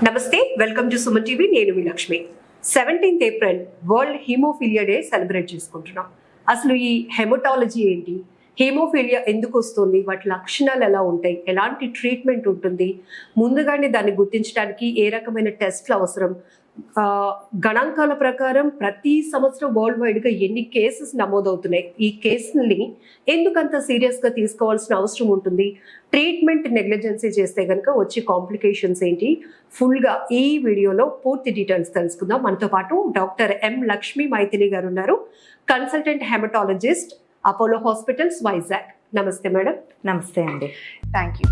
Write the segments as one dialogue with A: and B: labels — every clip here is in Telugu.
A: నమస్తే, వెల్కమ్ టు సుమన్ టీవీ. నేను మీ Lakshmi. 17th April world hemophilia day celebrate చేసుకుంటున్నాం. అసలు ఈ హెమటాలజీ ఏంటి, హీమోఫీలియా ఎందుకు వస్తుంది, వాటి లక్షణాలు ఎలా ఉంటాయి, ఎలాంటి ట్రీట్మెంట్ ఉంటుంది, ముందుగానే దాన్ని గుర్తించడానికి ఏ రకమైన టెస్ట్లు అవసరం, గణాంకాల ప్రకారం ప్రతి సంవత్సరం వరల్డ్ వైడ్గా ఎన్ని కేసెస్ నమోదవుతున్నాయి, ఈ కేసుల్ని ఎందుకంత సీరియస్గా తీసుకోవాల్సిన అవసరం ఉంటుంది, ట్రీట్మెంట్ నెగ్లిజెన్సీ చేస్తే కనుక వచ్చే కాంప్లికేషన్స్ ఏంటి, ఫుల్గా ఈ వీడియోలో పూర్తి డీటెయిల్స్ తెలుసుకుందాం. మనతో పాటు డాక్టర్ ఎం లక్ష్మీ మైథిలి గారు ఉన్నారు, consultant hematologist, Apollo hospitals, Vizag. నమస్తే మేడం.
B: నమస్తే అండి.
A: Thank you.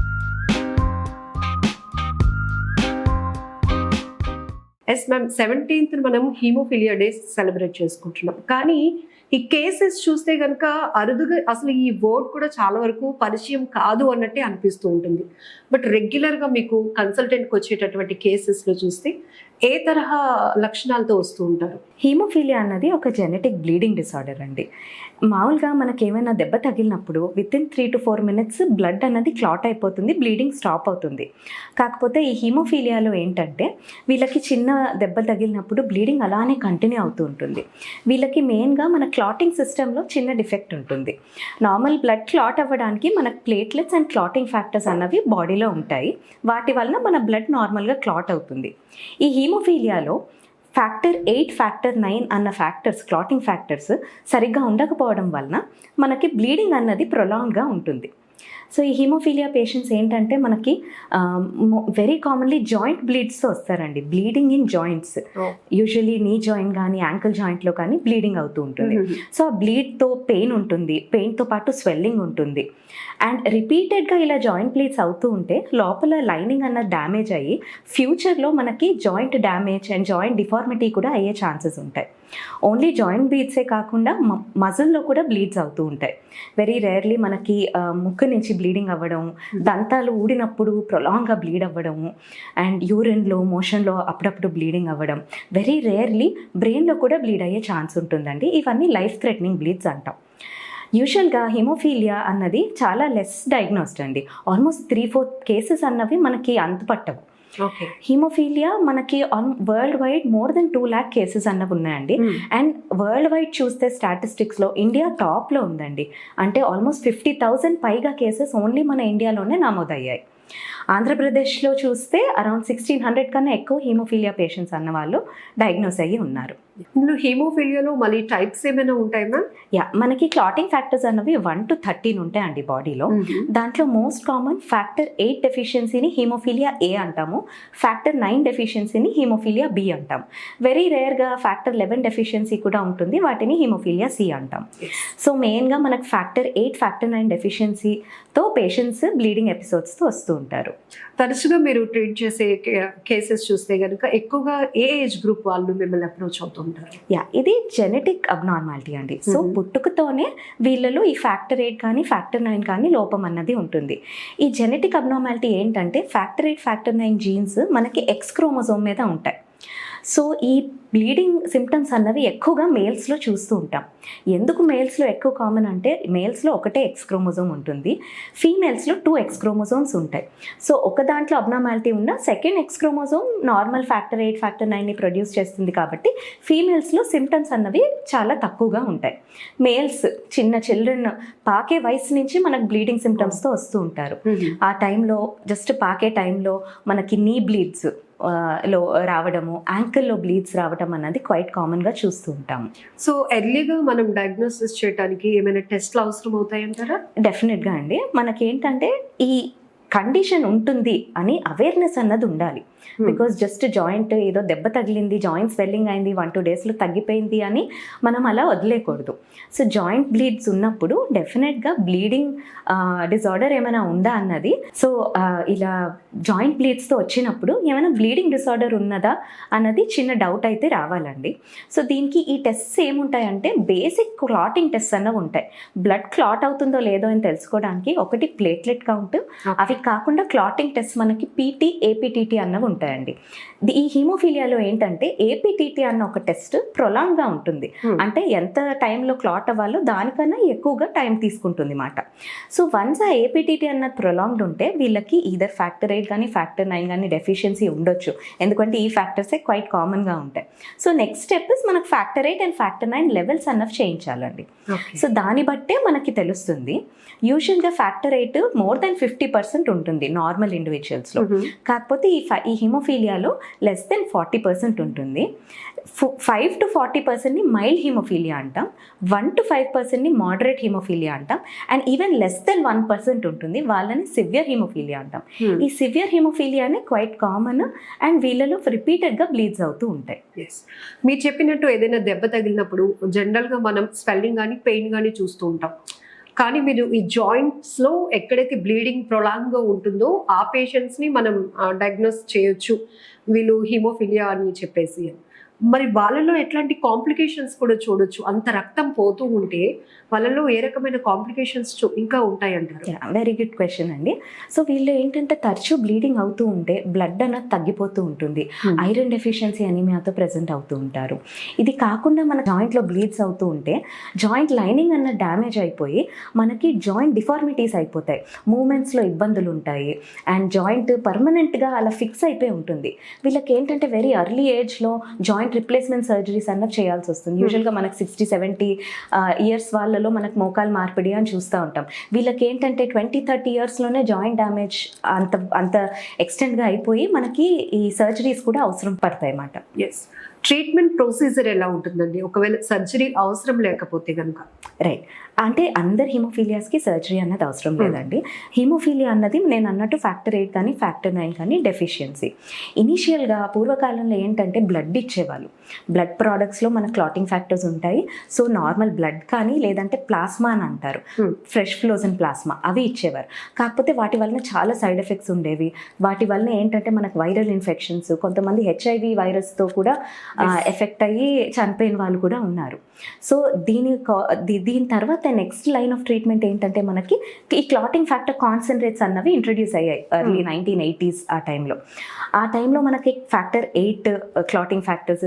A: Yes ma'am, 17th మనం హీమోఫీలియా డే సెలబ్రేట్ చేసుకుంటున్నాం. కానీ ఈ కేసెస్ చూస్తే కనుక అరుదుగా, అసలు ఈ వర్డ్ కూడా చాలా వరకు పరిచయం కాదు అన్నట్టే అనిపిస్తూ ఉంటుంది. బట్ రెగ్యులర్గా మీకు కన్సల్టెంట్కి వచ్చేటటువంటి కేసెస్లో చూస్తే ఏ తరహా లక్షణాలతో వస్తూ ఉంటారు?
B: హీమోఫీలియా అన్నది ఒక జెనెటిక్ బ్లీడింగ్ డిసార్డర్ అండి. మామూలుగా మనకి ఏమైనా దెబ్బ తగిలినప్పుడు వితిన్ 3 to 4 minutes బ్లడ్ అన్నది క్లాట్ అయిపోతుంది, బ్లీడింగ్ స్టాప్ అవుతుంది. కాకపోతే ఈ హీమోఫీలియాలో ఏంటంటే వీళ్ళకి చిన్న దెబ్బ తగిలినప్పుడు బ్లీడింగ్ అలానే కంటిన్యూ అవుతూ ఉంటుంది. వీళ్ళకి మెయిన్గా మన క్లాటింగ్ సిస్టంలో చిన్న డిఫెక్ట్ ఉంటుంది. నార్మల్ బ్లడ్ క్లాట్ అవ్వడానికి మనకు ప్లేట్లెట్స్ అండ్ క్లాటింగ్ ఫ్యాక్టర్స్ అన్నవి బాడీలో ఉంటాయి. వాటి వలన మన బ్లడ్ నార్మల్గా క్లాట్ అవుతుంది. ఈ హీమోఫీలియాలో ఫ్యాక్టర్ 8, ఫ్యాక్టర్ 9 అన్న ఫ్యాక్టర్స్, క్లాటింగ్ ఫ్యాక్టర్స్ సరిగ్గా ఉండకపోవడం వలన మనకి బ్లీడింగ్ అన్నది ప్రొలాంగ్గా ఉంటుంది. సో ఈ హీమోఫీలియా పేషెంట్స్ ఏంటంటే మనకి వెరీ కామన్లీ జాయింట్ బ్లీడ్స్తో వస్తారండి. Bleeding in joints, usually knee joint కానీ యాంకిల్ జాయింట్లో కానీ బ్లీడింగ్ అవుతూ ఉంటుంది. సో ఆ బ్లీడ్తో పెయిన్ ఉంటుంది, పెయిన్తో పాటు స్వెల్లింగ్ ఉంటుంది. అండ్ రిపీటెడ్గా ఇలా జాయింట్ బ్లీడ్స్ అవుతూ ఉంటే లోపల లైనింగ్ అన్నది డ్యామేజ్ అయ్యి ఫ్యూచర్లో మనకి joint damage and joint deformity కూడా అయ్యే ఛాన్సెస్ ఉంటాయి. ఓన్లీ జాయింట్ బ్లీడ్సే కాకుండా మజిల్లో కూడా బ్లీడ్స్ అవుతూ ఉంటాయి. వెరీ రేర్లీ మనకి ముక్కు నుంచి బ్లీడింగ్ అవ్వడం, దంతాలు ఊడినప్పుడు ప్రొలాంగ్గా బ్లీడ్ అవ్వడము, అండ్ యూరిన్లో, మోషన్లో అప్పుడప్పుడు బ్లీడింగ్ అవ్వడం, వెరీ రేర్లీ బ్రెయిన్లో కూడా బ్లీడ్ అయ్యే ఛాన్స్ ఉంటుందండి. ఇవన్నీ లైఫ్ థ్రెటనింగ్ బ్లీడ్స్ అంటాం. యూజువల్గా హీమోఫీలియా అన్నది చాలా లెస్ డయాగ్నోస్డ్ అండి. ఆల్మోస్ట్ 3-4 కేసెస్ అన్నవి మనకి అంతుపట్టవు. హీమోఫీలియా మనకి world wide more than 2 lakh cases అన్నవి ఉన్నాయండి. అండ్ వరల్డ్ వైడ్ చూస్తే స్టాటిస్టిక్స్లో ఇండియా టాప్లో ఉందండి. అంటే ఆల్మోస్ట్ 50,000 పైగా కేసెస్ ఓన్లీ మన ఇండియాలోనే నమోదయ్యాయి. ఆంధ్రప్రదేశ్లో చూస్తే అరౌండ్ 1600 కన్నా ఎక్కువ హీమోఫీలియా పేషెంట్స్ అన్న వాళ్ళు డయాగ్నోస్ అయ్యి ఉన్నారు.
A: ఇందులో హీమోఫీలియాలో మళ్ళీ టైప్స్ ఏమైనా ఉంటాయి మ్యామ్?
B: మనకి క్లాటింగ్ ఫ్యాక్టర్స్ అన్నవి 1 to 13 ఉంటాయండి బాడీలో. దాంట్లో మోస్ట్ కామన్ ఫ్యాక్టర్ 8 డెఫిషియన్సీని హీమోఫీలియా ఏ అంటాము, ఫ్యాక్టర్ 9 డెఫిషియన్సీని హీమోఫీలియా బి అంటాం. వెరీ రేర్గా ఫ్యాక్టర్ 11 డెఫిషియన్సీ కూడా ఉంటుంది, వాటిని హీమోఫీలియా సి అంటాం. సో మెయిన్గా మనకు ఫ్యాక్టర్ 8, ఫ్యాక్టర్ 9 డెఫిషియన్సీతో పేషెంట్స్ బ్లీడింగ్ ఎపిసోడ్స్తో వస్తూ ఉంటారు.
A: తరచుగా మీరు ట్రీట్ చేసే కేసెస్ చూస్తే కనుక ఎక్కువగా ఏ ఏజ్ గ్రూప్ వాళ్ళు మిమ్మల్ని అప్రోచ్ అవుతుంటారు?
B: ఇది జెనెటిక్ అబ్నార్మాలిటీ అండి. సో పుట్టుకతోనే వీళ్ళలో ఈ ఫ్యాక్టర్ 8 కానీ ఫ్యాక్టర్ 9 కానీ లోపం అన్నది ఉంటుంది. ఈ జెనెటిక్ అబ్నార్మాలిటీ ఏంటంటే ఫ్యాక్టర్ 8, ఫ్యాక్టర్ 9 జీన్స్ మనకి X క్రోమోజోమ్ మీద ఉంటాయి. సో ఈ బ్లీడింగ్ సిమ్టమ్స్ అన్నవి ఎక్కువగా మేల్స్లో చూస్తూ ఉంటాం. ఎందుకు మేల్స్లో ఎక్కువ కామన్ అంటే మేల్స్లో ఒకటే X క్రోమోజోమ్ ఉంటుంది, ఫీమేల్స్లో 2 X క్రోమోజోమ్స్ ఉంటాయి. సో ఒక దాంట్లో అబ్నార్మాలిటీ ఉన్న second X chromosome normal factor 8, factor 9ని ప్రొడ్యూస్ చేస్తుంది. కాబట్టి ఫీమేల్స్లో సిమ్టమ్స్ అన్నవి చాలా తక్కువగా ఉంటాయి. మేల్స్ చిన్న చిల్డ్రన్ పాకే వయసు నుంచి మనకు బ్లీడింగ్ సిమ్టమ్స్తో వస్తూ ఉంటారు. ఆ టైంలో జస్ట్ పాకే టైంలో మనకి నీ బ్లీడ్స్ లో రావడము, యాంకిల్లో బ్లీడ్స్ రావడం అన్నది క్వైట్ కామన్గా చూస్తూ ఉంటాము.
A: సో ఎర్లీగా మనం డయాగ్నోసిస్ చేయడానికి ఏమైనా టెస్ట్లు అవసరం అవుతాయంటారా?
B: డెఫినెట్గా అండి. మనకేంటంటే ఈ కండిషన్ ఉంటుంది అని అవేర్నెస్ అన్నది ఉండాలి. బికాస్ జస్ట్ జాయింట్ ఏదో దెబ్బ తగిలింది, జాయింట్ స్వెల్లింగ్ అయింది, 1-2 డేస్లో తగ్గిపోయింది అని మనం అలా వదిలేయకూడదు. సో జాయింట్ బ్లీడ్స్ ఉన్నప్పుడు డెఫినెట్గా బ్లీడింగ్ డిసార్డర్ ఏమైనా ఉందా అన్నది, సో ఇలా జాయింట్ బ్లీడ్స్తో వచ్చినప్పుడు ఏమైనా బ్లీడింగ్ డిసార్డర్ ఉన్నదా అన్నది చిన్న డౌట్ అయితే రావాలండి. సో దీనికి ఈ టెస్ట్స్ ఏముంటాయంటే బేసిక్ క్లాటింగ్ టెస్ట్ అన్నవి ఉంటాయి. బ్లడ్ క్లాట్ అవుతుందో లేదో అని తెలుసుకోవడానికి ఒకటి ప్లేట్లెట్ కౌంట్, అవి అవి కాకుండా క్లాటింగ్ టెస్ట్ మనకి పీటీ ఏపీటీటీ అన్నవి ఉంటాయండి. ఈ హీమోఫీలియాలో ఏంటంటే ఏపీటీటీ అన్న ఒక టెస్ట్ ప్రొలాంగ్గా ఉంటుంది. అంటే ఎంత టైంలో క్లాట్ అవ్వాలో దానికన్నా ఎక్కువగా టైం తీసుకుంటుంది అన్నమాట. సో వన్స్ ఆ ఏపీటీటీ అన్నది ప్రొలాంగ్డ్ ఉంటే వీళ్ళకి ఈదర్ ఫ్యాక్టర్ 8 కానీ ఫ్యాక్టర్ 9 కానీ డెఫిషియన్సీ ఉండొచ్చు. ఎందుకంటే ఈ ఫ్యాక్టర్సే క్వైట్ కామన్గా ఉంటాయి. సో నెక్స్ట్ స్టెప్ మనకు ఫ్యాక్టర్ 8 అండ్ ఫ్యాక్టర్ 9 లెవెల్స్ అన్నవి చేయించాలండి. సో దాన్ని బట్టే మనకి తెలుస్తుంది. యూజువల్గా ఫ్యాక్టర్ 8 మోర్ దెన్ 50% ఉంటుంది నార్మల్ ఇండివిజువల్స్లో. కాకపోతే ఈ హిమోఫీలియాలో లెస్ దెన్ 40% ఉంటుంది. 5 to 40%ని మైల్డ్ హిమోఫీలియా అంటాం, 1 to 5%ని మోడరేట్ హిమోఫీలియా అంటాం, అండ్ ఈవెన్ లెస్ దెన్ 1% ఉంటుంది, వాళ్ళని సివియర్ హిమోఫీలియా అంటాం. ఈ సివియర్ హిమోఫీలియానే క్వైట్ కామన్ అండ్ వీళ్ళలో రిపీటెడ్గా బ్లీడ్స్ అవుతూ ఉంటాయి.
A: మీరు చెప్పినట్టు ఏదైనా దెబ్బ తగిలినప్పుడు జనరల్గా మనం స్వెల్లింగ్ కానీ పెయిన్ కానీ చూస్తూ ఉంటాం. కానీ మీరు ఈ జాయింట్స్లో ఎక్కడైతే బ్లీడింగ్ ప్రొలాంగ్గా ఉంటుందో ఆ పేషెంట్స్ని మనం డయాగ్నోస్ చేయొచ్చు వీళ్ళు హిమోఫీలియా అని చెప్పేసి. మరి వాళ్ళలో ఎట్లాంటి కాంప్లికేషన్స్ కూడా చూడొచ్చు? అంత రక్తం పోతూ ఉంటే వాళ్ళలో ఏ రకమైన కాంప్లికేషన్స్ ఇంకా ఉంటాయంటారు?
B: వెరీ గుడ్ క్వశ్చన్ అండి. సో వీళ్ళు ఏంటంటే తరచూ బ్లీడింగ్ అవుతూ ఉంటే బ్లడ్ అన్నది తగ్గిపోతూ ఉంటుంది, ఐరన్ డెఫిషియన్సీ అనీమియాతో ప్రెజెంట్ అవుతూ ఉంటారు. ఇది కాకుండా మన జాయింట్లో బ్లీడ్స్ అవుతూ ఉంటే జాయింట్ లైనింగ్ అన్న డ్యామేజ్ అయిపోయి మనకి జాయింట్ డిఫార్మిటీస్ అయిపోతాయి, మూమెంట్స్లో ఇబ్బందులు ఉంటాయి, అండ్ జాయింట్ పర్మనెంట్గా అలా ఫిక్స్ అయిపోయి ఉంటుంది. వీళ్ళకి ఏంటంటే వెరీ ఎర్లీ ఏజ్లో జాయింట్ రిప్లేస్మెంట్ సర్జరీస్ అన్నది చేయాల్సి వస్తుంది. యూజువల్గా మనకు 60-70 ఇయర్స్ వాళ్ళలో మనకు మోకాలు మార్పిడి అని చూస్తూ ఉంటాం. వీళ్ళకి ఏంటంటే 20-30 ఇయర్స్లోనే జాయింట్ డ్యామేజ్ అంత ఎక్స్టెంట్గా అయిపోయి మనకి ఈ సర్జరీస్ కూడా అవసరం పడతాయి అన్నమాట.
A: ఎస్. ట్రీట్మెంట్ ప్రొసీజర్ ఎలా ఉంటుందండి ఒకవేళ సర్జరీ అవసరం లేకపోతే కనుక?
B: రైట్. అంటే అందరు హిమోఫీలియాస్కి సర్జరీ అన్నది అవసరం లేదండి. హిమోఫీలియా అన్నది నేను అన్నట్టు ఫ్యాక్టర్ 8 కానీ ఫ్యాక్టర్ 9 కానీ డెఫిషియన్సీ. ఇనీషియల్గా పూర్వకాలంలో ఏంటంటే బ్లడ్ ఇచ్చేవాళ్ళు. బ్లడ్ ప్రోడక్ట్స్లో మన క్లాటింగ్ ఫ్యాక్టర్స్ ఉంటాయి. సో నార్మల్ బ్లడ్ కానీ లేదంటే ప్లాస్మా అని అంటారు, ఫ్రెష్ ఫ్లోజన్ ప్లాస్మా, అవి ఇచ్చేవారు. కాకపోతే వాటి వలన చాలా సైడ్ ఎఫెక్ట్స్ ఉండేవి. వాటి వలన ఏంటంటే మనకు వైరల్ ఇన్ఫెక్షన్స్, కొంతమంది HIV వైరస్తో కూడా ఎఫెక్ట్ అయ్యి చనిపోయిన వాళ్ళు కూడా ఉన్నారు. సో దీని తర్వాత నెక్స్ట్ లైన్ ఆఫ్ ట్రీట్మెంట్ ఏంటంటే మనకి ఈ క్లాటింగ్ ఫ్యాక్టర్ కాన్సన్ట్రేట్స్ అన్నవి ఇంట్రడ్యూస్ అయ్యాయి ఎర్లీ 1980s. ఆ టైంలో మనకి factor 8 clotting factors,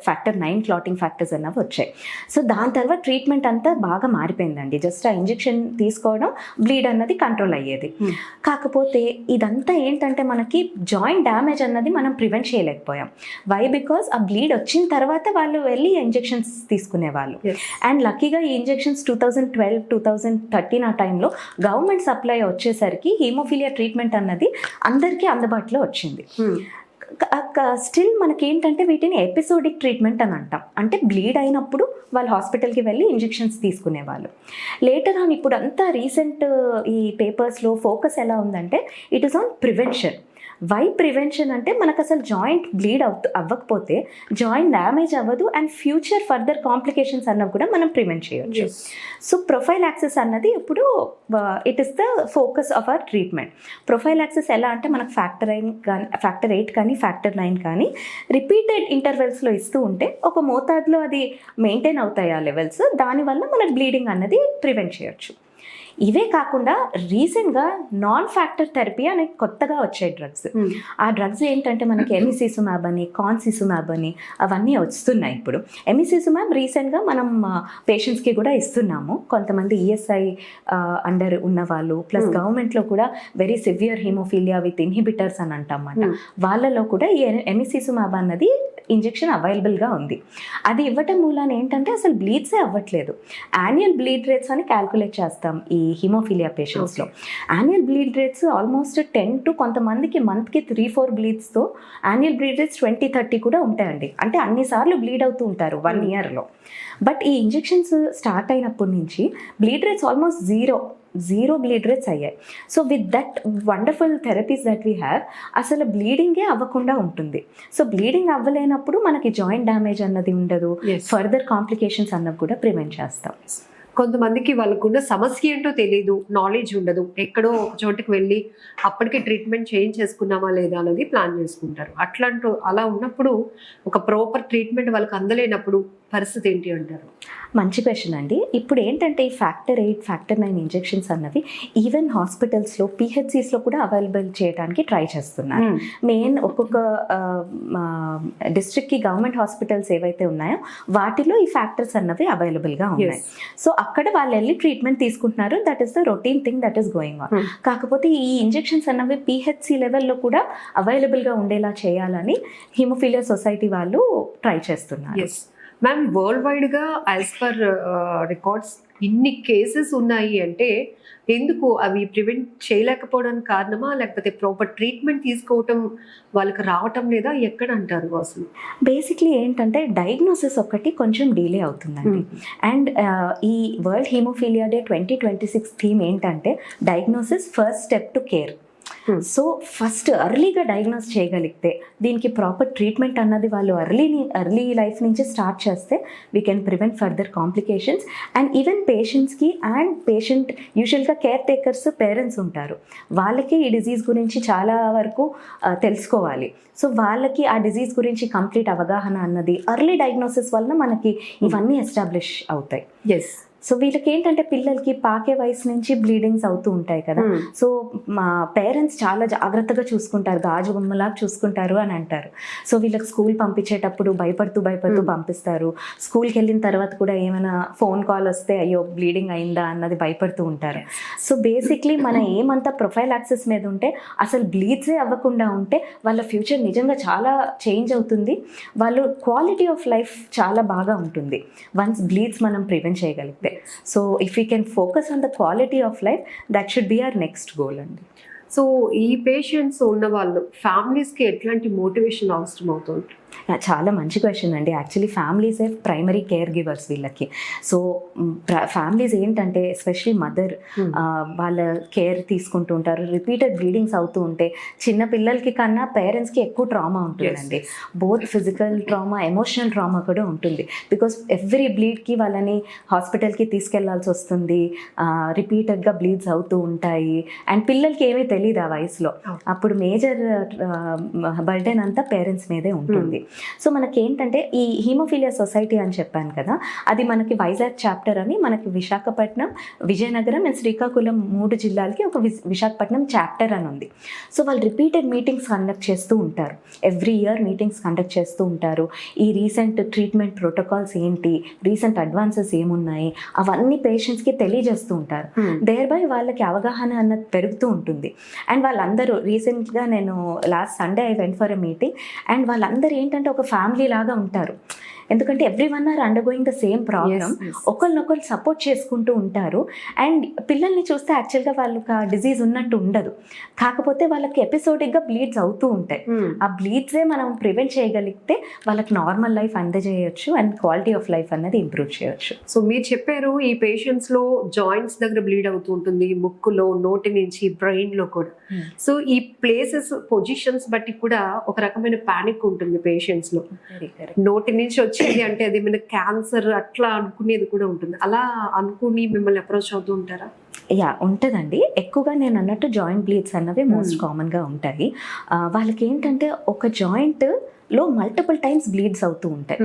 B: factor 9 clotting factors అన్నవి వచ్చాయి. సో దాని తర్వాత ట్రీట్మెంట్ అంతా బాగా మారిపోయిందండి. జస్ట్ ఆ ఇంజెక్షన్ తీసుకోవడం, బ్లీడ్ అన్నది కంట్రోల్ అయ్యేది. కాకపోతే ఇదంతా ఏంటంటే మనకి జాయింట్ డ్యామేజ్ అన్నది మనం ప్రివెంట్ చేయలేకపోయాం. వై? బికాస్ ఆ బ్లీడ్ వచ్చిన తర్వాత వాళ్ళు వెళ్ళి ఇంజెక్షన్స్ తీసుకునేవాళ్ళు. అండ్ లక్కీగా ఈ ఇంజెక్షన్స్ 2012-2013 ఆ టైంలో గవర్నమెంట్ సప్లై వచ్చేసరికి హీమోఫీలియా ట్రీట్మెంట్ అన్నది అందరికీ అందుబాటులో వచ్చింది. స్టిల్ మనకేంటంటే వీటిని ఎపిసోడిక్ ట్రీట్మెంట్ అని అంటాం. అంటే బ్లీడ్ అయినప్పుడు వాళ్ళు హాస్పిటల్కి వెళ్ళి ఇంజెక్షన్స్ తీసుకునేవాళ్ళు. లేటర్ ఆన్ ఇప్పుడు అంతా రీసెంట్ ఈ పేపర్స్లో ఫోకస్ ఎలా ఉందంటే it is on prevention. Why prevention అంటే మనకు అసలు జాయింట్ బ్లీడ్ అవ్వకపోతే జాయింట్ డ్యామేజ్ అవ్వదు అండ్ ఫ్యూచర్ ఫర్దర్ కాంప్లికేషన్స్ అన్నవి కూడా మనం ప్రివెంట్ చేయొచ్చు. సో ప్రొఫైలాక్సిస్ అన్నది ఇప్పుడు it is the focus of our treatment. Prophylaxis ఎలా అంటే మనకు ఫ్యాక్టర్ 8 కానీ ఫ్యాక్టర్ 9 కానీ రిపీటెడ్ ఇంటర్వెల్స్లో ఇస్తూ ఉంటే ఒక మోతాదులో అది మెయింటైన్ అవుతాయి ఆ లెవెల్స్. దానివల్ల మనకు బ్లీడింగ్ అన్నది ప్రివెంట్ చేయొచ్చు. ఇవే కాకుండా రీసెంట్గా నాన్ ఫ్యాక్టర్ థెరపీ అనే కొత్తగా వచ్చాయి డ్రగ్స్. ఆ డ్రగ్స్ ఏంటంటే మనకి ఎమిసిజుమాబ్ అని, కాన్సిజుమాబ్ అని అవన్నీ వస్తున్నాయి. ఇప్పుడు ఎమిసిజుమాబ్ రీసెంట్గా మనం పేషెంట్స్కి కూడా ఇస్తున్నాము. కొంతమంది ESI అండర్ ఉన్నవాళ్ళు, ప్లస్ గవర్నమెంట్లో కూడా very severe haemophilia with inhibitors అని అంటామన్నమాట. వాళ్ళలో కూడా ఈ ఎమిసిజుమాబ్ అన్నది ఇంజెక్షన్ అవైలబుల్గా ఉంది. అది ఇవ్వటం మూలాన ఏంటంటే అసలు బ్లీడ్సే అవ్వట్లేదు. యాన్యువల్ బ్లీడ్ రేట్స్ అని క్యాల్కులేట్ చేస్తాం ఈ హిమోఫీలియా పేషెంట్స్లో. Annual bleed rates almost 10 to కొంతమందికి మంత్కి 3-4 బ్లీడ్స్తో యాన్యువల్ బ్లీడ్ రేట్స్ 20-30 కూడా ఉంటాయండి. అంటే అన్నిసార్లు బ్లీడ్ అవుతూ ఉంటారు 1 yearలో. బట్ ఈ ఇంజెక్షన్స్ స్టార్ట్ అయినప్పటి నుంచి bleed rates almost zero bleed rates అయ్యాయి. So with that wonderful therapies that we have అసలు బ్లీడింగే అవ్వకుండా ఉంటుంది. సో బ్లీడింగ్ అవ్వలేనప్పుడు మనకి జాయింట్ డ్యామేజ్ అన్నది ఉండదు, ఫర్దర్ కాంప్లికేషన్స్ అన్నది కూడా ప్రివెంట్ చేస్తాం.
A: కొంతమందికి వాళ్ళకున్న సమస్య ఏంటో తెలియదు, నాలెడ్జ్ ఉండదు, ఎక్కడో ఒక చోటుకి వెళ్ళి అప్పటికే ట్రీట్మెంట్ చేయించేసుకున్నామా లేదా అనేది ప్లాన్ చేసుకుంటారు. అలా ఉన్నప్పుడు ఒక ప్రాపర్ ట్రీట్మెంట్ వాళ్ళకి అందలేనప్పుడు పరిస్థితి ఏంటి అంటారు?
B: మంచి క్వశ్చన్ అండి. ఇప్పుడు ఏంటంటే ఈ ఫ్యాక్టర్ 8, ఫ్యాక్టర్ 9 ఇంజెక్షన్స్ అన్నవి ఈవెన్ హాస్పిటల్స్లో, పిహెచ్సిస్లో కూడా అవైలబుల్ చేయడానికి ట్రై చేస్తున్నారు. మెయిన్ ఒక్కొక్క డిస్ట్రిక్ట్కి గవర్నమెంట్ హాస్పిటల్స్ ఏవైతే ఉన్నాయో వాటిలో ఈ ఫ్యాక్టర్స్ అన్నవి అవైలబుల్గా ఉన్నాయి. సో అక్కడ వాళ్ళు వెళ్ళి ట్రీట్మెంట్ తీసుకుంటున్నారు. That is the routine thing that is going on. కాకపోతే ఈ ఇంజెక్షన్స్ అన్నవి పిహెచ్సి లెవెల్లో కూడా అవైలబుల్గా ఉండేలా చేయాలని హిమోఫీలియా సొసైటీ వాళ్ళు ట్రై చేస్తున్నారు.
A: మ్యామ్, వరల్డ్ వైడ్గా యాజ్ పర్ రికార్డ్స్ ఇన్ని కేసెస్ ఉన్నాయి అంటే ఎందుకు అవి ప్రివెంట్ చేయలేకపోవడానికి కారణమా, లేకపోతే ప్రాపర్ ట్రీట్మెంట్ తీసుకోవటం వాళ్ళకి రావటం లేదా, ఎక్కడ అంటారు అసలు?
B: బేసిక్లీ ఏంటంటే డయాగ్నోసిస్ ఒకటి కొంచెం డిలే అవుతుందండి. అండ్ ఈ వరల్డ్ హీమోఫీలియా డే 2026 థీమ్ ఏంటంటే diagnosis first step to care. So first ఎర్లీగా డయాగ్నోస్ చేయగలిగితే, దీనికి ప్రాపర్ ట్రీట్మెంట్ అన్నది వాళ్ళు ఎర్లీ లైఫ్ నుంచి స్టార్ట్ చేస్తే we can prevent further complications. And even పేషెంట్స్కి అండ్ పేషెంట్ యూజువల్గా కేర్ టేకర్స్ పేరెంట్స్ ఉంటారు, వాళ్ళకి ఈ డిజీజ్ గురించి చాలా వరకు తెలుసుకోవాలి. సో వాళ్ళకి ఆ డిజీజ్ గురించి కంప్లీట్ అవగాహన అన్నది ఎర్లీ డయాగ్నోసిస్ వలన మనకి ఇవన్నీ ఎస్టాబ్లిష్ అవుతాయి. సో వీళ్ళకి ఏంటంటే పిల్లలకి పాకే వయసు నుంచి బ్లీడింగ్స్ అవుతూ ఉంటాయి కదా. సో మా పేరెంట్స్ చాలా జాగ్రత్తగా చూసుకుంటారు, గాజు బొమ్మలాగా చూసుకుంటారు అని అంటారు. సో వీళ్ళకి స్కూల్ పంపించేటప్పుడు భయపడుతూ పంపిస్తారు. స్కూల్కి వెళ్ళిన తర్వాత కూడా ఏమైనా ఫోన్ కాల్ వస్తే అయ్యో బ్లీడింగ్ అయిందా అన్నది భయపడుతూ ఉంటారు. సో బేసిక్లీ మన ఏమంతా ప్రొఫైల్ యాక్సెస్ మీద ఉంటే, అసలు బ్లీడ్సే అవ్వకుండా ఉంటే వాళ్ళ ఫ్యూచర్ నిజంగా చాలా చేంజ్ అవుతుంది. వాళ్ళు క్వాలిటీ ఆఫ్ లైఫ్ చాలా బాగా ఉంటుంది వన్స్ బ్లీడ్స్ మనం ప్రివెంట్ చేయగలిగితే. So if we can focus on the quality of life, that should be our next goal అండి.
A: సో ఈ పేషెంట్స్ ఉన్న వాళ్ళు ఫ్యామిలీస్కి ఎట్లాంటి మోటివేషన్ అవసరం అవుతుంది?
B: చాలా మంచి క్వశ్చన్ అండి. యాక్చువల్లీ ఫ్యామిలీసే ప్రైమరీ కేర్ గివర్స్ వీళ్ళకి. సో ఫ్యామిలీస్ ఏంటంటే ఎస్పెషలీ మదర్ వాళ్ళ కేర్ తీసుకుంటూ ఉంటారు. రిపీటెడ్ బ్లీడింగ్స్ అవుతూ ఉంటే చిన్న పిల్లలకి కన్నా పేరెంట్స్కి ఎక్కువ ట్రామా ఉంటుందండి. Both physical trauma, emotional trauma కూడా ఉంటుంది. బికాస్ ఎవ్రీ బ్లీడ్కి వాళ్ళని హాస్పిటల్కి తీసుకెళ్లాల్సి వస్తుంది. రిపీటెడ్గా బ్లీడ్స్ అవుతూ ఉంటాయి. అండ్ పిల్లలకి ఏమీ తెలియదు ఆ వయసులో. అప్పుడు మేజర్ బర్డెన్ అంతా పేరెంట్స్ మీదే ఉంటుంది. సో మనకేంటంటే ఈ హీమోఫీలియా సొసైటీ అని చెప్పాను కదా, అది మనకి వైజాగ్ చాప్టర్ అని మనకి విశాఖపట్నం, విజయనగరం అండ్ శ్రీకాకుళం 3 జిల్లాలకి ఒక విశాఖపట్నం చాప్టర్ అని ఉంది. సో వాళ్ళు రిపీటెడ్ మీటింగ్స్ కండక్ట్ చేస్తూ ఉంటారు. ఎవ్రీ ఇయర్ మీటింగ్స్ కండక్ట్ చేస్తూ ఉంటారు. ఈ రీసెంట్ ట్రీట్మెంట్ ప్రోటోకాల్స్ ఏంటి, రీసెంట్ అడ్వాన్సెస్ ఏమున్నాయి అవన్నీ పేషెంట్స్కి తెలియజేస్తూ ఉంటారు. దేర్ బై వాళ్ళకి అవగాహన అన్నది పెరుగుతూ ఉంటుంది. అండ్ వాళ్ళందరూ రీసెంట్గా నేను last Sunday I went for a meeting and వాళ్ళందరూ ఏంటంటే ఒక ఫ్యామిలీ లాగా ఉంటారు. ఎందుకంటే every one or under going the same problem. ఒకరినొకరు సపోర్ట్ చేసుకుంటూ ఉంటారు. అండ్ పిల్లల్ని చూస్తే యాక్చువల్గా వాళ్ళకి ఆ డిజీజ్ ఉన్నట్టు ఉండదు, కాకపోతే వాళ్ళకి ఎపిసోడిక్గా బ్లీడ్స్ అవుతూ ఉంటాయి. ఆ బ్లీడ్సే మనం ప్రివెంట్ చేయగలిగితే వాళ్ళకి నార్మల్ లైఫ్ అందజేయచ్చు అండ్ క్వాలిటీ ఆఫ్ లైఫ్ అన్నది ఇంప్రూవ్ చేయొచ్చు.
A: సో మీరు చెప్పారు ఈ పేషెంట్స్లో జాయింట్స్ దగ్గర బ్లీడ్ అవుతూ ఉంటుంది, ముక్కులో, నోటి నుంచి, బ్రెయిన్లో కూడా. సో ఈ ప్లేసెస్, పొజిషన్స్ బట్టి కూడా ఒక రకమైన ప్యానిక్ ఉంటుంది పేషెంట్స్లో. నోటి నుంచి వచ్చేది అంటే అది ఏమైనా క్యాన్సర్ అట్లా అనుకునేది కూడా ఉంటుంది. అలా అనుకుని మిమ్మల్ని అప్రోచ్ అవుతూ ఉంటారా?
B: ఉంటుందండి. ఎక్కువగా నేను అన్నట్టు జాయింట్ బ్లీడ్స్ అన్నవి మోస్ట్ కామన్గా ఉంటాయి. వాళ్ళకి ఏంటంటే ఒక జాయింట్ లో మల్టిపుల్ టైమ్స్ బ్లీడ్స్ అవుతూ ఉంటాయి.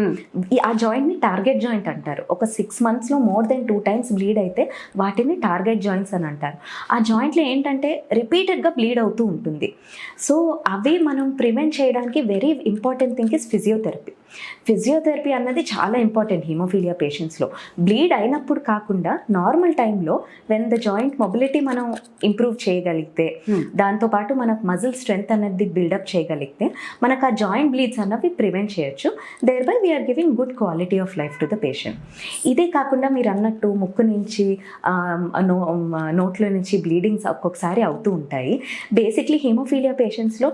B: ఆ జాయింట్ని టార్గెట్ జాయింట్ అంటారు. ఒక 6 monthsలో మోర్ దెన్ 2 times బ్లీడ్ అయితే వాటిని టార్గెట్ జాయింట్స్ అని అంటారు. ఆ జాయింట్లో ఏంటంటే రిపీటెడ్గా బ్లీడ్ అవుతూ ఉంటుంది. సో అవి మనం ప్రివెంట్ చేయడానికి very important thing is physiotherapy. Physiotherapy అన్నది చాలా ఇంపార్టెంట్ హీమోఫీలియా పేషెంట్స్లో. బ్లీడ్ అయినప్పుడు కాకుండా నార్మల్ టైంలో వెన్ ద జాయింట్ మొబిలిటీ మనం ఇంప్రూవ్ చేయగలిగితే, దాంతోపాటు మనకు మజిల్ స్ట్రెంగ్త్ అనేది బిల్డప్ చేయగలిగితే మనకు ఆ జాయింట్ బ్లీడ్స్ అన్నవి ప్రివెంట్ చేయొచ్చు. Thereby we are giving good quality of life to the patient. ఇదే కాకుండా మీరు అన్నట్టు ముక్కు నుంచి నోట్లో నుంచి బ్లీడింగ్స్ ఒక్కొక్కసారి అవుతూ ఉంటాయి. బేసిక్లీ హీమోఫీలియా పేషెంట్స్లో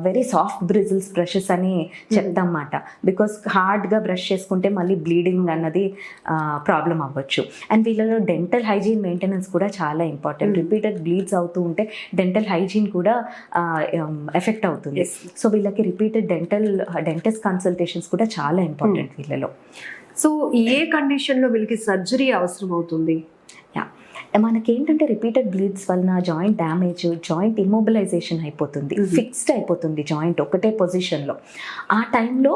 B: వెరీ సాఫ్ట్ బ్రిజిల్స్ బ్రషెస్ అని చెప్తామన్నమాట. బికాస్ హార్డ్గా బ్రష్ చేసుకుంటే మళ్ళీ బ్లీడింగ్ అన్నది ప్రాబ్లం అవ్వచ్చు. అండ్ వీళ్ళలో డెంటల్ హైజీన్ మెయింటెనెన్స్ కూడా చాలా ఇంపార్టెంట్. రిపీటెడ్ బ్లీడ్స్ అవుతూ ఉంటే డెంటల్ హైజీన్ కూడా ఎఫెక్ట్ అవుతుంది. సో వీళ్ళకి రిపీటెడ్ డెంటిస్ట్ కన్సల్టేషన్స్ కూడా చాలా ఇంపార్టెంట్ వీళ్ళలో.
A: సో ఏ కండిషన్లో వీళ్ళకి సర్జరీ అవసరం అవుతుంది?
B: మనకేంటంటే రిపీటెడ్ బ్లీడ్స్ వలన జాయింట్ డ్యామేజ్, జాయింట్ ఇమ్మొబిలైజేషన్ అయిపోతుంది, ఫిక్స్డ్ అయిపోతుంది జాయింట్ ఒకటే పొజిషన్లో. ఆ టైంలో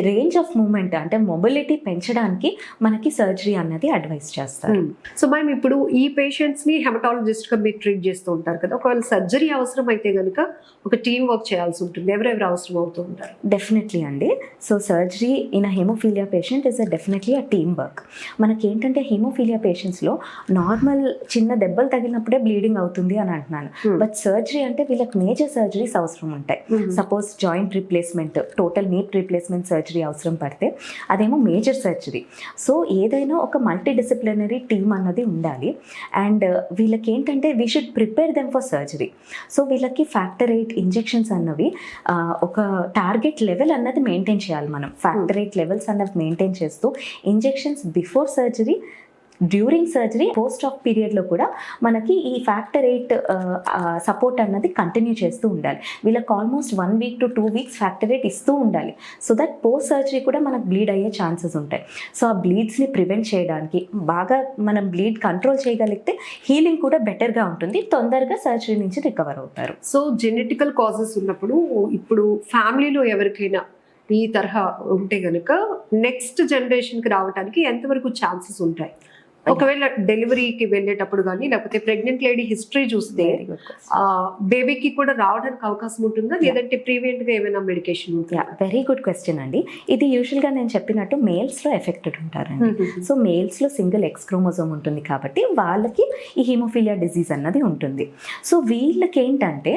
B: రేంజ్ ఆఫ్ మూమెంట్ అంటే మొబిలిటీ పెంచడానికి మనకి సర్జరీ అన్నది అడ్వైస్ చేస్తారు.
A: సో మ్యామ్ ఇప్పుడు ఈ పేషెంట్స్ ని హెమటాలజిస్ట్ గా మీరు ట్రీట్ చేస్తూ ఉంటారు కదా, ఒకవేళ సర్జరీ అవసరం అయితే కనుక ఒక టీమ్ వర్క్ చేయాల్సి ఉంటుంది, ఎవరెవరు అవసరం అవుతూ ఉంటారు?
B: డెఫినెట్లీ అండి. So surgery in haemophilia patient is definitely a team work. మనకి ఏంటంటే హీమోఫీలియా పేషెంట్స్లో నార్మల్ చిన్న దెబ్బలు తగిలినప్పుడే బ్లీడింగ్ అవుతుంది అని అంటున్నాను, బట్ సర్జరీ అంటే వీళ్ళకి మేజర్ సర్జరీస్ అవసరం ఉంటాయి. Suppose joint replacement, total knee replacement surgery అవసరం పడితే అదేమో మేజర్ సర్జరీ. సో ఏదైనా ఒక మల్టీ డిసిప్లినరీ టీమ్ అన్నది ఉండాలి. అండ్ వీళ్ళకి ఏంటంటే we should prepare them for surgery. So వీళ్ళకి ఫ్యాక్టర్ 8 ఇంజెక్షన్స్ అన్నవి ఒక టార్గెట్ లెవెల్ అన్నది మెయింటైన్ చేయాలి. మనం ఫ్యాక్టర్ 8 లెవెల్స్ అన్నవి మెయింటైన్ చేస్తూ injections before surgery, during surgery, post of పీరియడ్లో కూడా మనకి ఈ ఫ్యాక్టర్ 8 సపోర్ట్ అన్నది కంటిన్యూ చేస్తూ ఉండాలి. వీళ్ళకి almost 1 week to 2 weeks factor 8 ఇస్తూ ఉండాలి. సో దట్ పోస్ట్ సర్జరీ కూడా మనకు బ్లీడ్ అయ్యే ఛాన్సెస్ ఉంటాయి. సో ఆ బ్లీడ్స్ని ప్రివెంట్ చేయడానికి, బాగా మనం బ్లీడ్ కంట్రోల్ చేయగలిగితే హీలింగ్ కూడా బెటర్గా ఉంటుంది, తొందరగా సర్జరీ నుంచి రికవర్ అవుతారు.
A: సో జెనెటికల్ కాజెస్ ఉన్నప్పుడు ఇప్పుడు ఫ్యామిలీలో ఎవరికైనా ఈ తరహా ఉంటే గనుక నెక్స్ట్ జనరేషన్కి రావడానికి ఎంతవరకు ఛాన్సెస్ ఉంటాయి? ఒకవేళ డెలివరీకి వెళ్ళేటప్పుడు కానీ లేకపోతే ప్రెగ్నెంట్ లేడీ హిస్టరీ చూస్తే బేబీకి కూడా రావడానికి అవకాశం ఉంటుందా, లేదంటే ప్రీవియంట్ గా ఏమైనా మెడికేషన్ ఉంటుందా?
B: వెరీ గుడ్ క్వశ్చన్ అండి. ఇది యూజువల్గా నేను చెప్పినట్టు మేల్స్లో ఎఫెక్టెడ్ ఉంటారండి. సో మేల్స్లో సింగిల్ ఎక్స్ క్రోమోజోమ్ ఉంటుంది కాబట్టి వాళ్ళకి ఈ హీమోఫీలియా డిజీజ్ అన్నది ఉంటుంది. సో వీళ్ళకి ఏంటంటే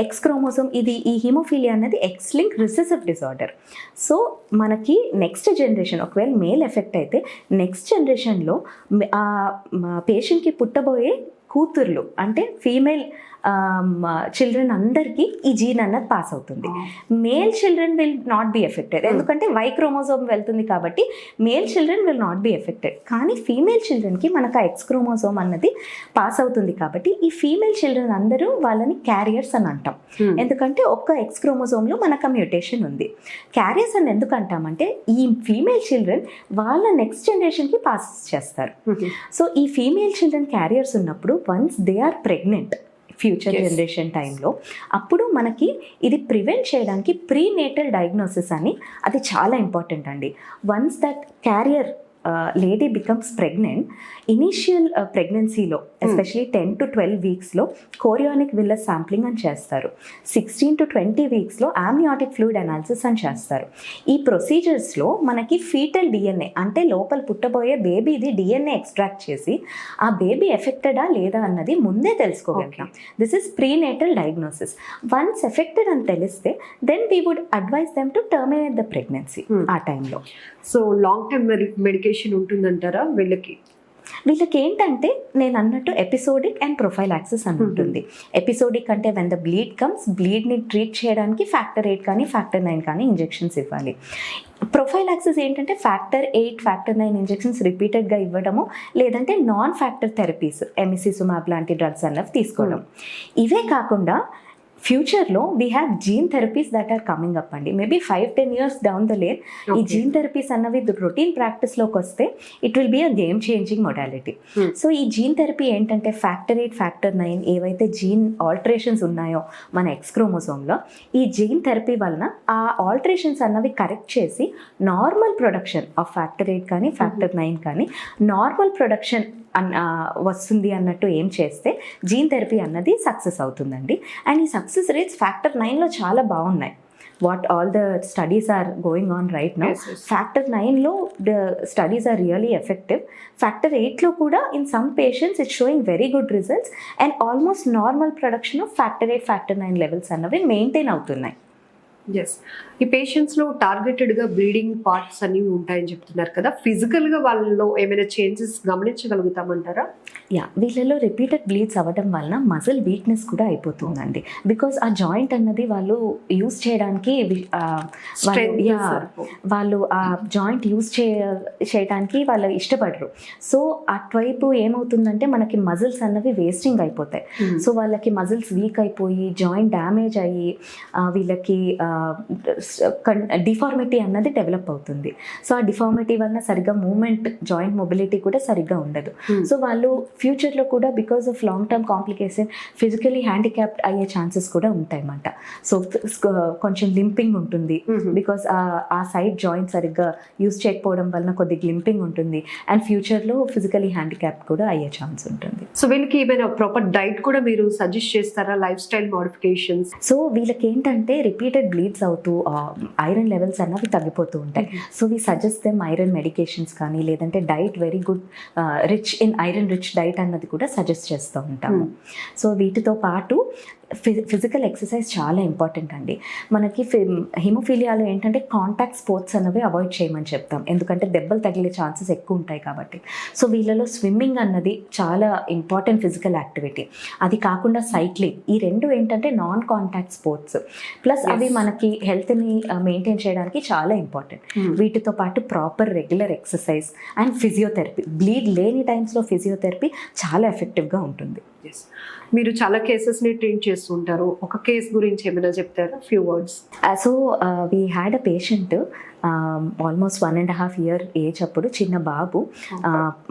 B: ఎక్స్ క్రోమోజోమ్, ఇది ఈ హీమోఫీలియా అనేది X link recessive disorder. So మనకి నెక్స్ట్ జనరేషన్ ఒకవేళ మేల్ ఎఫెక్ట్ అయితే నెక్స్ట్ జనరేషన్లో ఆ పేషెంట్కి పుట్టబోయే కూతుర్లు అంటే ఫీమేల్ చిల్డ్రన్ అందరికీ ఈ జీన్ అన్నది పాస్ అవుతుంది. Male children will not be affected, ఎందుకంటే వై క్రోమోజోమ్ వెళ్తుంది కాబట్టి male children will not be affected. కానీ ఫీమేల్ చిల్డ్రన్కి మనకు ఆ ఎక్స్ క్రోమోజోమ్ అన్నది పాస్ అవుతుంది కాబట్టి ఈ ఫీమేల్ చిల్డ్రన్ అందరూ వాళ్ళని క్యారియర్స్ అని అంటాం. ఎందుకంటే ఒక్క ఎక్స్ క్రోమోజోమ్లో మనకు ఆ మ్యూటేషన్ ఉంది. క్యారియర్స్ అని ఎందుకు అంటామంటే ఈ ఫీమేల్ చిల్డ్రన్ వాళ్ళ నెక్స్ట్ జనరేషన్కి పాస్ చేస్తారు. సో ఈ ఫీమేల్ చిల్డ్రన్ క్యారియర్స్ ఉన్నప్పుడు once they are pregnant future generation టైంలో, అప్పుడు మనకి ఇది ప్రివెంట్ చేయడానికి ప్రీనేటల్ డయాగ్నోసిస్ అని అది చాలా ఇంపార్టెంట్ అండి. Once that carrier lady becomes pregnant, initial ప్రెగ్నెన్సీలో ఎస్పెషలీ 10 to 12 వీక్స్లో కోరియానిక్ విల్లస్ శాంప్లింగ్ అని చేస్తారు. 16 to 20 వీక్స్లో ఆమ్నియాటిక్ ఫ్లూయిడ్ అనాలిసిస్ అని చేస్తారు. ఈ ప్రొసీజర్స్లో మనకి ఫీటల్ డిఎన్ఏ అంటే లోపల పుట్టబోయే బేబీది డిఎన్ఏ ఎక్స్ట్రాక్ట్ చేసి ఆ బేబీ ఎఫెక్టెడా లేదా అన్నది ముందే తెలుసుకోగలుగుతాం. This is prenatal diagnosis. Once affected అని తెలిస్తే then we would advise them to terminate the pregnancy ఆ టైంలో.
A: సో లాంగ్ టర్మ్ మెడికేషన్ ఉంటుందంటారా వీళ్ళకి?
B: వీళ్ళకి ఏంటంటే నేను అన్నట్టు ఎపిసోడిక్ అండ్ ప్రొఫైలాక్సిస్ అని ఉంటుంది. ఎపిసోడిక్ అంటే వెన్ ద బ్లీడ్ కమ్స్, బ్లీడ్ని ట్రీట్ చేయడానికి ఫ్యాక్టర్ 8 కానీ ఫ్యాక్టర్ 9 కానీ ఇంజెక్షన్స్ ఇవ్వాలి. ప్రొఫైలాక్సిస్ ఏంటంటే ఫ్యాక్టర్ 8 ఫ్యాక్టర్ 9 ఇంజెక్షన్స్ రిపీటెడ్గా ఇవ్వడము, లేదంటే నాన్ ఫ్యాక్టర్ థెరపీస్ ఎమిసిజుమాబ్ లాంటి డ్రగ్స్ అన్నవి తీసుకోవడం. ఇవే కాకుండా ఫ్యూచర్లో we have gene therapies that are coming up అండి. Maybe 5-10 years down the lane ఈ జీన్ థెరపీస్ అన్నవి రొటీన్ ప్రాక్టీస్లోకి వస్తే it will be a game changing modality. So ఈ జీన్ థెరపీ ఏంటంటే ఫ్యాక్టర్ 8 ఫ్యాక్టర్ 9 ఏవైతే జీన్ ఆల్టరేషన్స్ ఉన్నాయో మన ఎక్స్ క్రోమోజోమ్లో, ఈ జీన్ థెరపీ వలన ఆ ఆల్టరేషన్స్ అన్నవి కరెక్ట్ చేసి నార్మల్ ప్రొడక్షన్ ఆఫ్ ఫ్యాక్టర్ 8 కానీ ఫ్యాక్టర్ 9 కానీ నార్మల్ ప్రొడక్షన్ వస్తుంది అన్నట్టు ఏం చేస్తే జీన్ థెరపీ అన్నది సక్సెస్ అవుతుందండి. అండ్ ఈ సక్సెస్ రేట్స్ ఫ్యాక్టర్ 9లో చాలా బాగున్నాయి. What all the studies are going on right now, factor 9లో the studies are really effective. Factor 8లో కూడా in some patients it's showing very good results and almost normal production of factor 8 factor 9 levels అన్నవి మెయింటైన్ అవుతున్నాయి.
A: ఎస్, ఈ పేషెంట్స్లో టార్గెటెడ్గా బ్లీడింగ్ పార్ట్స్ అన్ని ఉంటాయని చెప్తున్నారు కదా, ఫిజికల్గా వాళ్ళలో ఏమైనా చేంజెస్ గమనించగలుగుతామంటారా?
B: వీళ్ళలో రిపీటెడ్ బ్లీడ్స్ అవ్వడం వలన మజిల్ వీక్నెస్ కూడా అయిపోతుందండి. బికాజ్ ఆ జాయింట్ అన్నది వాళ్ళు యూజ్ చేయడానికి వాళ్ళు ఆ జాయింట్ యూజ్ చేయడానికి వాళ్ళు ఇష్టపడరు. సో అటువైపు ఏమవుతుందంటే మనకి మజిల్స్ అన్నవి వేస్టింగ్ అయిపోతాయి. సో వాళ్ళకి మజిల్స్ వీక్ అయిపోయి జాయింట్ డ్యామేజ్ అయ్యి వీళ్ళకి డిఫార్మిటీ అన్నది డెవలప్ అవుతుంది. సో ఆ డిఫార్మిటీ వల్ల సరిగ్గా మూమెంట్, జాయింట్ మొబిలిటీ కూడా సరిగ్గా ఉండదు. సో వాళ్ళు ఫ్యూచర్లో కూడా because of long term complication physically handicapped అయ్యే ఛాన్సెస్ కూడా ఉంటాయన్నమాట. సో కొంచెం లింపింగ్ ఉంటుంది బికాస్ ఆ సైడ్ జాయింట్ సరిగ్గా యూజ్ చేయకపోవడం వలన కొద్దిగా లింపింగ్ ఉంటుంది అండ్ ఫ్యూచర్లో ఫిజికలీ హ్యాండిక్యాప్ కూడా అయ్యే ఛాన్స్ ఉంటుంది.
A: సో వీళ్ళకి ఏమైనా ప్రాపర్ డైట్ కూడా మీరు సజెస్ట్ చేస్తారా, లైఫ్ స్టైల్ మోడిఫికేషన్స్?
B: సో వీళ్ళకి ఏంటంటే రిపీటెడ్ బ్లీడ్స్ అవుతూ ఐరన్ లెవెల్స్ అన్నవి తగ్గిపోతూ ఉంటాయి. So we suggest them iron medications కానీ లేదంటే diet very good rich in iron rich diet అన్నది కూడా సజెస్ట్ చేస్తూ ఉంటాము. సో వీటితో పాటు ఫిజికల్ ఎక్సర్సైజ్ చాలా ఇంపార్టెంట్ అండి. మనకి హిమోఫీలియాలో ఏంటంటే కాంటాక్ట్ స్పోర్ట్స్ అనేవి అవాయిడ్ చేయమని చెప్తాం, ఎందుకంటే దెబ్బలు తగిలే ఛాన్సెస్ ఎక్కువ ఉంటాయి కాబట్టి. సో వీళ్ళలో స్విమ్మింగ్ అన్నది చాలా ఇంపార్టెంట్ ఫిజికల్ యాక్టివిటీ. అది కాకుండా సైక్లింగ్, ఈ రెండు ఏంటంటే నాన్ కాంటాక్ట్ స్పోర్ట్స్, ప్లస్ అవి మనకి హెల్త్ని మెయింటైన్ చేయడానికి చాలా ఇంపార్టెంట్. వీటితో పాటు proper regular exercise and physiotherapy, bleed లేని టైమ్స్లో ఫిజియోథెరపీ చాలా ఎఫెక్టివ్గా ఉంటుంది.
A: మీరు చాలా కేసెస్ని ట్రీట్ చేస్తుంటారు, ఒక కేస్ గురించి ఏమైనా చెప్తారా, few words?
B: So we had a patient almost 1.5 year age అప్పుడు, చిన్న బాబు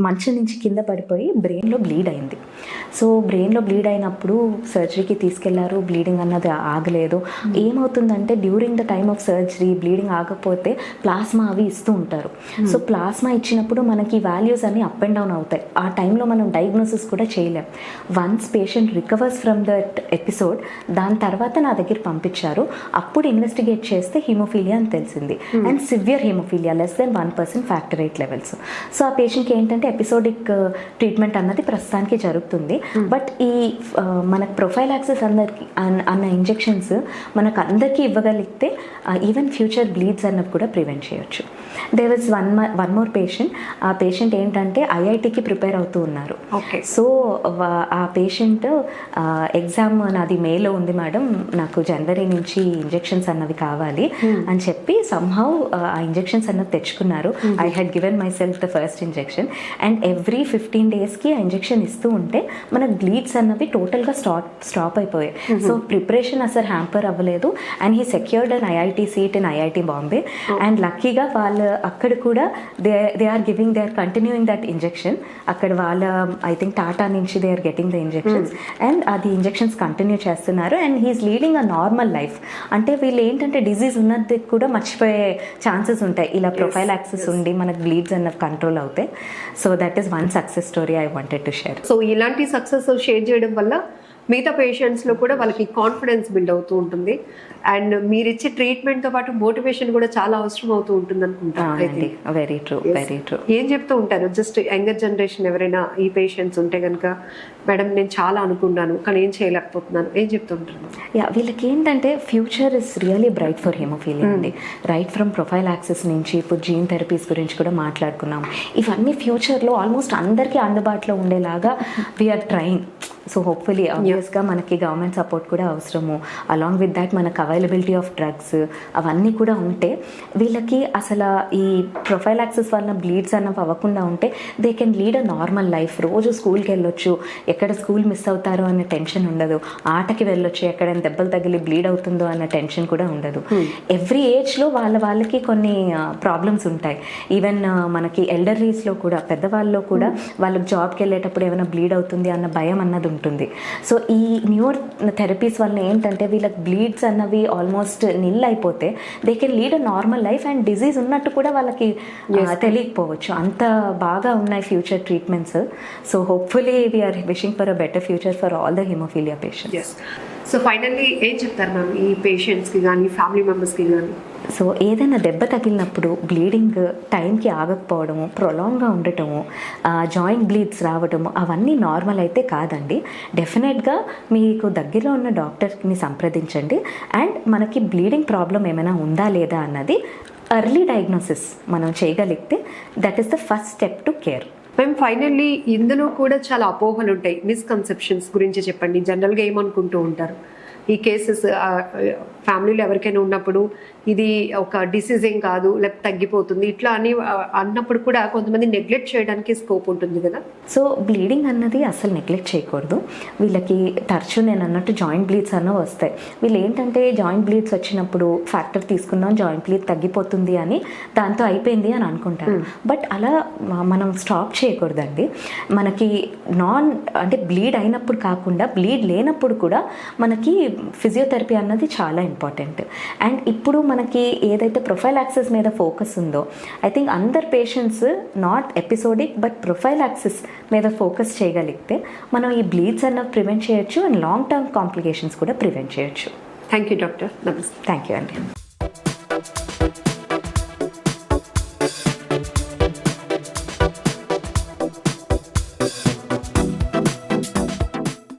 B: మంచం నుంచి కింద పడిపోయి బ్రెయిన్లో బ్లీడ్ అయింది. సో బ్రెయిన్లో బ్లీడ్ అయినప్పుడు సర్జరీకి తీసుకెళ్లారు, బ్లీడింగ్ అన్నది ఆగలేదు. ఏమవుతుందంటే during the time of surgery bleeding ఆగకపోతే ప్లాస్మా అవి ఇస్తూ ఉంటారు. సో ప్లాస్మా ఇచ్చినప్పుడు మనకి వాల్యూస్ అన్ని అప్ అండ్ డౌన్ అవుతాయి. ఆ టైంలో మనం డయాగ్నోసిస్ కూడా చేయలేం. Once patient recovers from that episode, దాని తర్వాత నా దగ్గర పంపించారు. అప్పుడు ఇన్వెస్టిగేట్ చేస్తే హిమోఫీలియా అని తెలిసింది. And severe haemophilia less than 1% factor VIII levels. So ఆ పేషెంట్కి ఏంటంటే ఎపిసోడిక్ ట్రీట్మెంట్ అన్నది ప్రస్తుతానికి జరుగుతుంది. బట్ ఈ మనకు ప్రొఫైలాక్సిస్ అన్న ఇంజెక్షన్స్ మనకు అందరికీ ఇవ్వగలిగితే ఈవెన్ ఫ్యూచర్ బ్లీడ్స్ అన్నది కూడా ప్రివెంట్ చేయొచ్చు. There was one more patient. ఆ పేషెంట్ ఏంటంటే ఐఐటికి ప్రిపేర్ అవుతూ ఉన్నారు. సో ఆ పేషెంట్ ఎగ్జామ్ నాది మేలో ఉంది మేడం, నాకు జనవరి నుంచి ఇంజెక్షన్స్ అన్నవి కావాలి అని చెప్పి సమ్హౌ ఆ ఇంజెక్షన్స్ అన్నది తెచ్చుకున్నారు. I had given my self the first injection and every 15 daysకి ఆ ఇంజెక్షన్ ఇస్తూ ఉంటే మనకు బ్లీడ్స్ అన్నవి టోటల్గా స్టాప్ అయిపోయాయి. సో ప్రిపరేషన్ అసలు హ్యాంపర్ అవ్వలేదు and he secured an IIT seat in IIT Bombay. And లక్కీగా వాళ్ళు అక్కడ కూడా they are giving, they are continuing that injection. అక్కడ వాళ్ళ ఐ థింక్ టాటా నుంచి they are getting the injections and అది ఇంజెక్షన్స్ కంటిన్యూ చేస్తున్నారు. And he is leading a normal life. అంటే వీళ్ళు ఏంటంటే డిజీజ్ ఉన్నది కూడా మర్చిపోయే ఛాన్సెస్ ఉంటాయి ఇలా ప్రొఫైల్ యాక్సెస్ ఉండి మనకు బ్లీడ్స్ అన్నది కంట్రోల్ అవుతాయి. So that is one success story I wanted to share.
A: So ఇలాంటి సక్సెస్ షేర్ చేయడం వల్ల మిగతా పేషెంట్స్లో కూడా వాళ్ళకి కాన్ఫిడెన్స్ బిల్డ్ అవుతూ ఉంటుంది అండ్ మీరు ఇచ్చే ట్రీట్మెంట్తో పాటు మోటివేషన్ కూడా చాలా అవసరం అవుతూ ఉంటుంది అనుకుంటాను.
B: Very true, very true.
A: ఏం చెప్తూ ఉంటారు జస్ట్ యంగర్ జనరేషన్ ఎవరైనా ఈ పేషెంట్స్ ఉంటే కనుక, మేడం నేను చాలా అనుకున్నాను కానీ ఏం చేయలేకపోతున్నాను, ఏం చెప్తూ ఉంటారు?
B: వీళ్ళకి ఏంటంటే future is really bright for haemophilia అండి. రైట్ ఫ్రమ్ ప్రొఫైల్ యాక్సెస్ నుంచి ఇప్పుడు జీన్ థెరపీస్ గురించి కూడా మాట్లాడుకున్నాం. ఇవన్నీ ఫ్యూచర్లో ఆల్మోస్ట్ అందరికీ అందుబాటులో ఉండేలాగా వీఆర్ ట్రైయింగ్. సో హోప్ఫుల్లీ ఆబ్వియస్గా మనకి గవర్నమెంట్ సపోర్ట్ కూడా అవసరము. అలాంగ్ విత్ దాట్ మనకు అవైలబిలిటీ ఆఫ్ డ్రగ్స్ అవన్నీ కూడా ఉంటే వీళ్ళకి అసలు ఈ ప్రొఫైల్ యాక్సెస్ వల్ల బ్లీడ్స్ అన్నవి అవ్వకుండా ఉంటే they can lead a normal life. రోజు స్కూల్కి వెళ్ళొచ్చు, ఎక్కడ స్కూల్ మిస్ అవుతారో అనే టెన్షన్ ఉండదు. ఆటకి వెళ్ళొచ్చు, ఎక్కడైనా దెబ్బలు తగిలి బ్లీడ్ అవుతుందో అన్న టెన్షన్ కూడా ఉండదు. ఎవ్రీ ఏజ్లో వాళ్ళకి కొన్ని ప్రాబ్లమ్స్ ఉంటాయి. ఈవెన్ మనకి ఎల్డర్లీస్లో కూడా, పెద్దవాళ్ళలో కూడా వాళ్ళకి జాబ్కి వెళ్ళేటప్పుడు ఏమైనా బ్లీడ్ అవుతుంది అన్న భయం అన్నది ఉంటుంది. సో ఈ న్యూర్ థెరపీస్ వల్ల ఏంటంటే వీళ్ళకి బ్లీడ్స్ అన్నవి ఆల్మోస్ట్ నిల్ అయిపోతే they can lead a normal life and disease ఉన్నట్టు కూడా వాళ్ళకి తెలియకపోవచ్చు. అంత బాగా ఉన్నాయి future treatments. So hopefully we are wishing for a better future for all the hemophilia patients.
A: So finally ఏం చెప్తారు మ్యామ్ ఈ పేషెంట్స్కి కానీ ఫ్యామిలీ మెంబర్స్కి కానీ?
B: సో ఏదైనా దెబ్బ తగిలినప్పుడు బ్లీడింగ్ టైంకి ఆగకపోవడము, ప్రొలాంగ్గా ఉండటము, జాయింట్ బ్లీడ్స్ రావడము అవన్నీ నార్మల్ అయితే కాదండి. డెఫినెట్గా మీకు దగ్గరలో ఉన్న డాక్టర్ని సంప్రదించండి అండ్ మనకి బ్లీడింగ్ ప్రాబ్లం ఏమైనా ఉందా లేదా అన్నది ఎర్లీ డయాగ్నోసిస్ మనం చేయగలిగితే that is the first step to care.
A: మేము ఫైనల్లీ ఇందులో కూడా చాలా అపోహలు ఉంటాయి, మిస్కన్సెప్షన్స్ గురించి చెప్పండి. జనరల్గా ఏమనుకుంటూ ఉంటారు ఈ కేసెస్ ఫ్యామిలీలో ఎవరికైనా ఉన్నప్పుడు ఇది ఒక డిసీజ్ ఏం కాదు, లేకపోతే తగ్గిపోతుంది ఇట్లా అని అన్నప్పుడు కూడా కొంతమంది నెగ్లెక్ట్ చేయడానికి స్కోప్ ఉంటుంది కదా.
B: సో బ్లీడింగ్ అన్నది అసలు నెగ్లెక్ట్ చేయకూడదు. వీళ్ళకి తరచూ నేను అన్నట్టు జాయింట్ బ్లీడ్స్ అన్న వస్తాయి. వీళ్ళు ఏంటంటే జాయింట్ బ్లీడ్స్ వచ్చినప్పుడు ఫ్యాక్టర్ తీసుకున్నాం, జాయింట్ బ్లీడ్ తగ్గిపోతుంది అని దాంతో అయిపోయింది అని అనుకుంటారు. బట్ అలా మనం స్టాప్ చేయకూడదండి. మనకి అంటే బ్లీడ్ అయినప్పుడు కాకుండా బ్లీడ్ లేనప్పుడు కూడా మనకి ఫిజియోథెరపీ అన్నది చాలా ఇంపార్టెంట్. అండ్ ఇప్పుడు మనకి ఏదైతే ప్రొఫైలాక్సిస్ మీద ఫోకస్ ఉందో, ఐ థింక్ అందరు patients not episodic but prophylaxis మీద ఫోకస్ చేయగలిగితే మనం ఈ బ్లీడ్స్ అన్నవి ప్రివెంట్ చేయొచ్చు అండ్ లాంగ్ టర్మ్ కాంప్లికేషన్స్ కూడా ప్రివెంట్ చేయొచ్చు.
A: Thank you doctor. నమస్తే.
B: థ్యాంక్ యూ అండి.